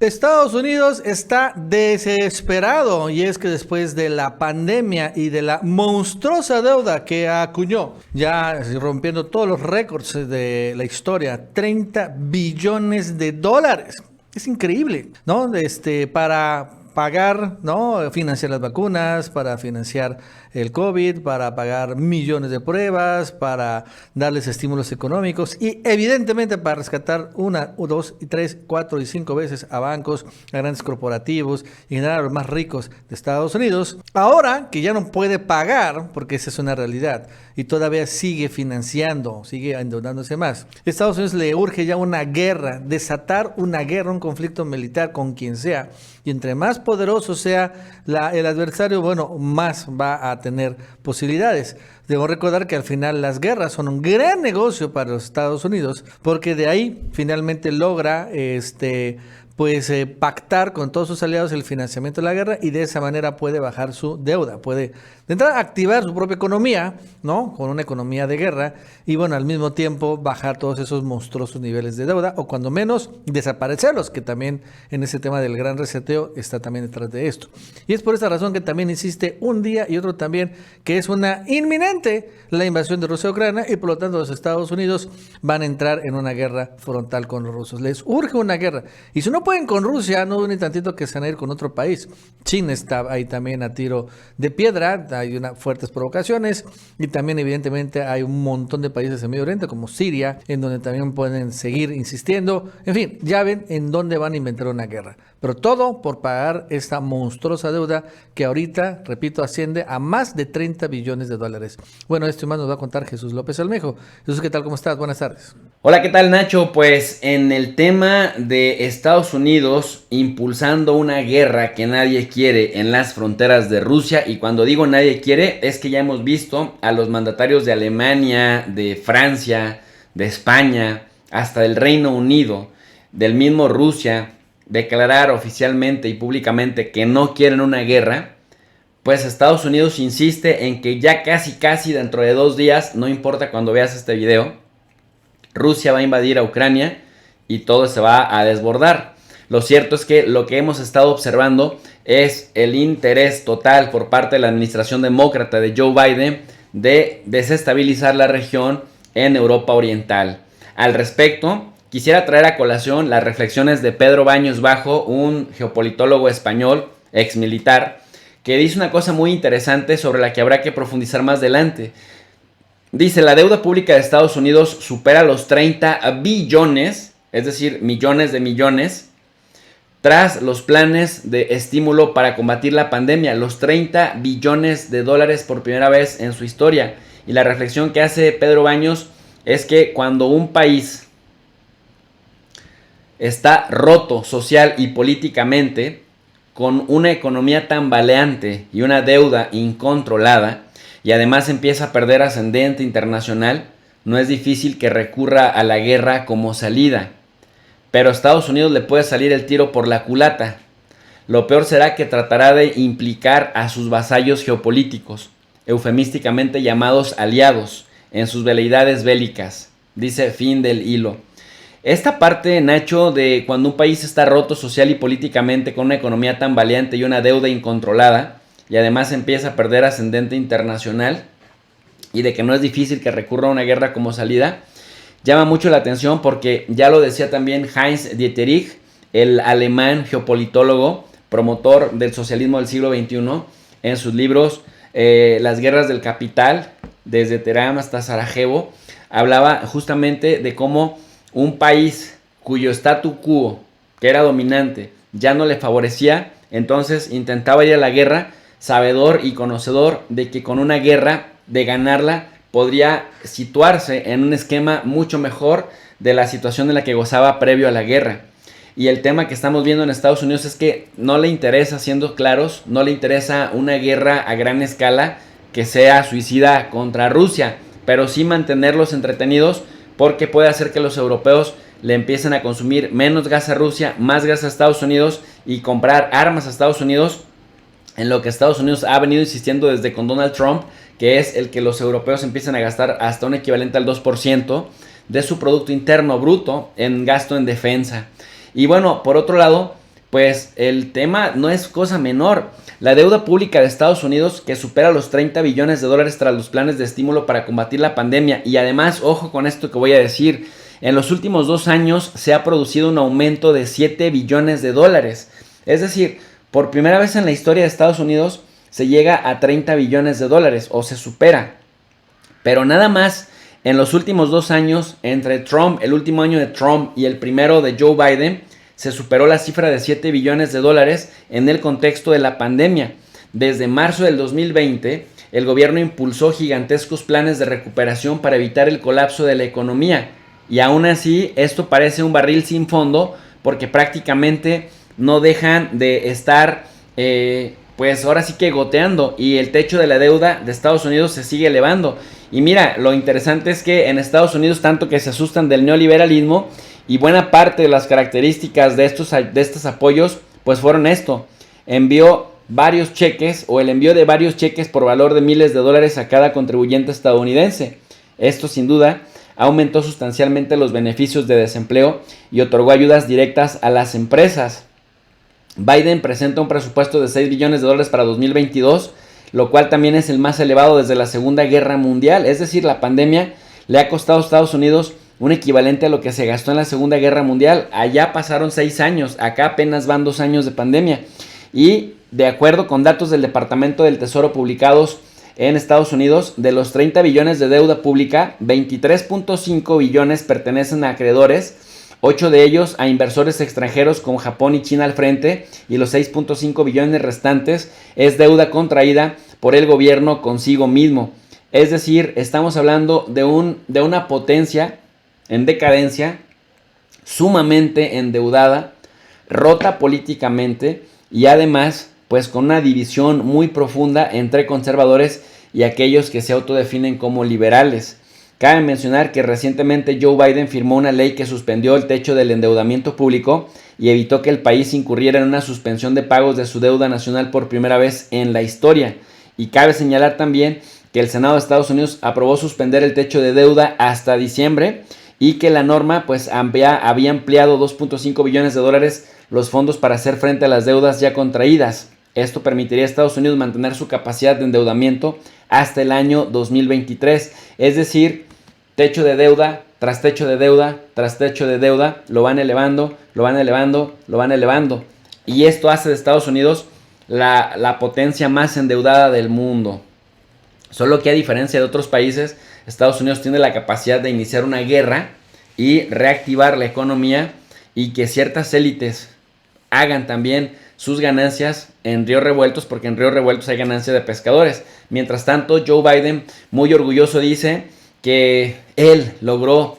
Estados Unidos está desesperado y es que después de la pandemia y de la monstruosa deuda que acuñó, ya rompiendo todos los récords de la historia, 30 billones de dólares. Es increíble, ¿no? Para pagar, ¿no? Financiar las vacunas, para financiar el COVID, para pagar millones de pruebas, para darles estímulos económicos y evidentemente para rescatar una, dos, y tres, cuatro y cinco veces a bancos, a grandes corporativos y generar a los más ricos de Estados Unidos. Ahora que ya no puede pagar, porque esa es una realidad, y todavía sigue financiando, sigue endeudándose más. Estados Unidos le urge ya una guerra, desatar una guerra, un conflicto militar con quien sea. Y entre más poderoso sea el adversario, bueno, más va a tener posibilidades. Debo recordar que al final las guerras son un gran negocio para los Estados Unidos, porque de ahí finalmente logra pactar con todos sus aliados el financiamiento de la guerra y de esa manera puede bajar su deuda, puede de entrada activar su propia economía, ¿no? Con una economía de guerra y bueno, al mismo tiempo bajar todos esos monstruosos niveles de deuda o cuando menos desaparecerlos, que también en ese tema del gran reseteo está también detrás de esto. Y es por esta razón que también insiste un día y otro también que es una inminente la invasión de Rusia a Ucrania y por lo tanto los Estados Unidos van a entrar en una guerra frontal con los rusos. Les urge una guerra y si no pueden con Rusia, no duden tantito que se van a ir con otro país. China está ahí también a tiro de piedra, hay fuertes provocaciones y también evidentemente hay un montón de países en Medio Oriente como Siria, en donde también pueden seguir insistiendo. En fin, ya ven en dónde van a inventar una guerra. Pero todo por pagar esta monstruosa deuda que ahorita, repito, asciende a más de 30 billones de dólares. Bueno, esto y más nos va a contar Jesús López Almejo. Jesús, ¿qué tal? ¿Cómo estás? Buenas tardes. Hola, ¿qué tal, Nacho? Pues en el tema de Estados Unidos impulsando una guerra que nadie quiere en las fronteras de Rusia, y cuando digo nadie quiere es que ya hemos visto a los mandatarios de Alemania, de Francia, de España, hasta del Reino Unido, del mismo Rusia, declarar oficialmente y públicamente que no quieren una guerra. Pues Estados Unidos insiste en que ya casi dentro de 2 días, no importa cuando veas este video, Rusia va a invadir a Ucrania y todo se va a desbordar. Lo cierto es que lo que hemos estado observando es el interés total por parte de la administración demócrata de Joe Biden de desestabilizar la región en Europa Oriental. Al respecto, quisiera traer a colación las reflexiones de Pedro Baños Bajo, un geopolitólogo español, ex militar, que dice una cosa muy interesante sobre la que habrá que profundizar más adelante. Dice, la deuda pública de Estados Unidos supera los 30 billones, es decir, millones de millones, tras los planes de estímulo para combatir la pandemia, los 30 billones de dólares por primera vez en su historia. Y la reflexión que hace Pedro Baños es que cuando un país está roto social y políticamente, con una economía tambaleante y una deuda incontrolada, y además empieza a perder ascendente internacional, no es difícil que recurra a la guerra como salida. Pero a Estados Unidos le puede salir el tiro por la culata. Lo peor será que tratará de implicar a sus vasallos geopolíticos, eufemísticamente llamados aliados, en sus veleidades bélicas. Dice fin del hilo. Esta parte, Nacho, de cuando un país está roto social y políticamente con una economía tambaleante y una deuda incontrolada, y además empieza a perder ascendente internacional y de que no es difícil que recurra a una guerra como salida, llama mucho la atención porque ya lo decía también Heinz Dieterich, el alemán geopolitólogo, promotor del socialismo del siglo XXI, en sus libros Las guerras del capital, desde Teherán hasta Sarajevo, hablaba justamente de cómo un país cuyo statu quo, que era dominante, ya no le favorecía, entonces intentaba ir a la guerra, sabedor y conocedor de que con una guerra, de ganarla, podría situarse en un esquema mucho mejor de la situación en la que gozaba previo a la guerra. Y el tema que estamos viendo en Estados Unidos es que no le interesa, siendo claros, no le interesa una guerra a gran escala que sea suicida contra Rusia, pero sí mantenerlos entretenidos porque puede hacer que los europeos le empiecen a consumir menos gas a Rusia, más gas a Estados Unidos y comprar armas a Estados Unidos, en lo que Estados Unidos ha venido insistiendo desde con Donald Trump, que es el que los europeos empiecen a gastar hasta un equivalente al 2% de su Producto Interno Bruto en gasto en defensa. Y bueno, por otro lado, pues el tema no es cosa menor. La deuda pública de Estados Unidos, que supera los 30 billones de dólares tras los planes de estímulo para combatir la pandemia. Y además, ojo con esto que voy a decir, en los últimos 2 años se ha producido un aumento de 7 billones de dólares. Es decir, por primera vez en la historia de Estados Unidos se llega a 30 billones de dólares o se supera. Pero nada más en los últimos 2 años, entre Trump, el último año de Trump y el primero de Joe Biden, se superó la cifra de 7 billones de dólares en el contexto de la pandemia. Desde marzo del 2020, el gobierno impulsó gigantescos planes de recuperación para evitar el colapso de la economía. Y aún así, esto parece un barril sin fondo porque prácticamente no dejan de estar, pues ahora sí que goteando. Y el techo de la deuda de Estados Unidos se sigue elevando. Y mira, lo interesante es que en Estados Unidos tanto que se asustan del neoliberalismo y buena parte de las características de estos apoyos pues fueron esto. Envió varios cheques o el envío de varios cheques por valor de miles de dólares a cada contribuyente estadounidense. Esto sin duda aumentó sustancialmente los beneficios de desempleo y otorgó ayudas directas a las empresas. Biden presenta un presupuesto de 6 billones de dólares para 2022, lo cual también es el más elevado desde la Segunda Guerra Mundial. Es decir, la pandemia le ha costado a Estados Unidos un equivalente a lo que se gastó en la Segunda Guerra Mundial. Allá pasaron 6 años, acá apenas van 2 años de pandemia. Y de acuerdo con datos del Departamento del Tesoro publicados en Estados Unidos, de los 30 billones de deuda pública, 23.5 billones pertenecen a acreedores, 8 de ellos a inversores extranjeros con Japón y China al frente, y los 6.5 billones restantes es deuda contraída por el gobierno consigo mismo. Es decir, estamos hablando de una potencia en decadencia, sumamente endeudada, rota políticamente y además pues con una división muy profunda entre conservadores y aquellos que se autodefinen como liberales. Cabe mencionar que recientemente Joe Biden firmó una ley que suspendió el techo del endeudamiento público y evitó que el país incurriera en una suspensión de pagos de su deuda nacional por primera vez en la historia. Y cabe señalar también que el Senado de Estados Unidos aprobó suspender el techo de deuda hasta diciembre y que la norma pues había ampliado 2.5 billones de dólares los fondos para hacer frente a las deudas ya contraídas. Esto permitiría a Estados Unidos mantener su capacidad de endeudamiento hasta el año 2023. Es decir, techo de deuda, tras techo de deuda, tras techo de deuda, lo van elevando, lo van elevando, lo van elevando. Y esto hace de Estados Unidos la potencia más endeudada del mundo. Solo que a diferencia de otros países, Estados Unidos tiene la capacidad de iniciar una guerra y reactivar la economía y que ciertas élites hagan también sus ganancias en ríos revueltos, porque en ríos revueltos hay ganancia de pescadores. Mientras tanto, Joe Biden, muy orgulloso, dice que él logró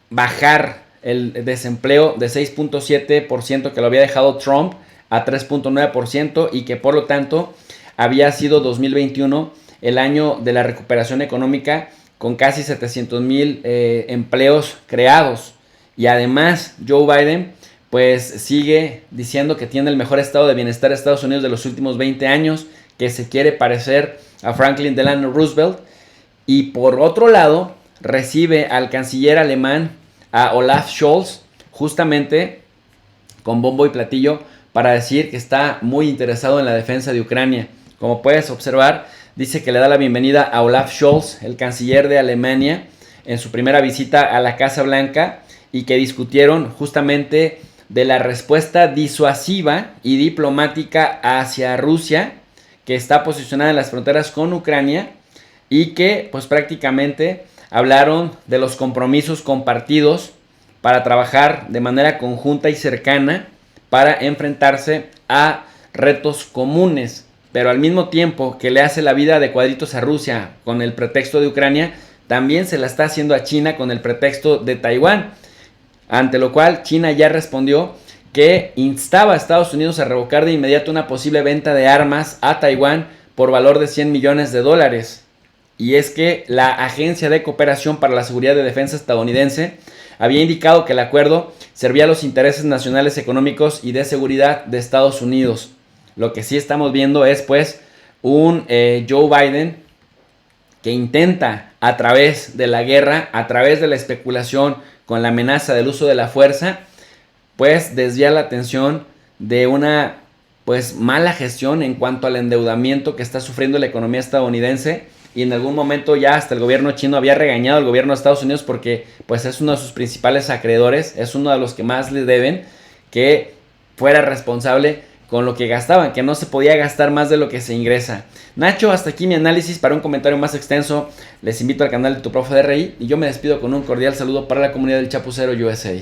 bajar el desempleo de 6.7% que lo había dejado Trump a 3.9% y que por lo tanto había sido 2021 el año de la recuperación económica con casi 700,000 empleos creados. Y además Joe Biden pues sigue diciendo que tiene el mejor estado de bienestar de Estados Unidos de los últimos 20 años, que se quiere parecer a Franklin Delano Roosevelt. Y por otro lado, recibe al canciller alemán, a Olaf Scholz, justamente con bombo y platillo, para decir que está muy interesado en la defensa de Ucrania. Como puedes observar, dice que le da la bienvenida a Olaf Scholz, el canciller de Alemania, en su primera visita a la Casa Blanca, y que discutieron justamente de la respuesta disuasiva y diplomática hacia Rusia, que está posicionada en las fronteras con Ucrania, y que pues prácticamente hablaron de los compromisos compartidos para trabajar de manera conjunta y cercana para enfrentarse a retos comunes, pero al mismo tiempo que le hace la vida de cuadritos a Rusia con el pretexto de Ucrania, también se la está haciendo a China con el pretexto de Taiwán. Ante lo cual China ya respondió que instaba a Estados Unidos a revocar de inmediato una posible venta de armas a Taiwán por valor de 100 millones de dólares. Y es que la Agencia de Cooperación para la Seguridad de Defensa estadounidense había indicado que el acuerdo servía a los intereses nacionales económicos y de seguridad de Estados Unidos. Lo que sí estamos viendo es pues un Joe Biden que intenta a través de la guerra, a través de la especulación con la amenaza del uso de la fuerza, pues desviar la atención de una pues mala gestión en cuanto al endeudamiento que está sufriendo la economía estadounidense, y en algún momento ya hasta el gobierno chino había regañado al gobierno de Estados Unidos porque pues es uno de sus principales acreedores, es uno de los que más le deben, que fuera responsable con lo que gastaban, que no se podía gastar más de lo que se ingresa. Nacho, hasta aquí mi análisis. Para un comentario más extenso les invito al canal de Tu Profe DRI y yo me despido con un cordial saludo para la comunidad del Chapucero USA.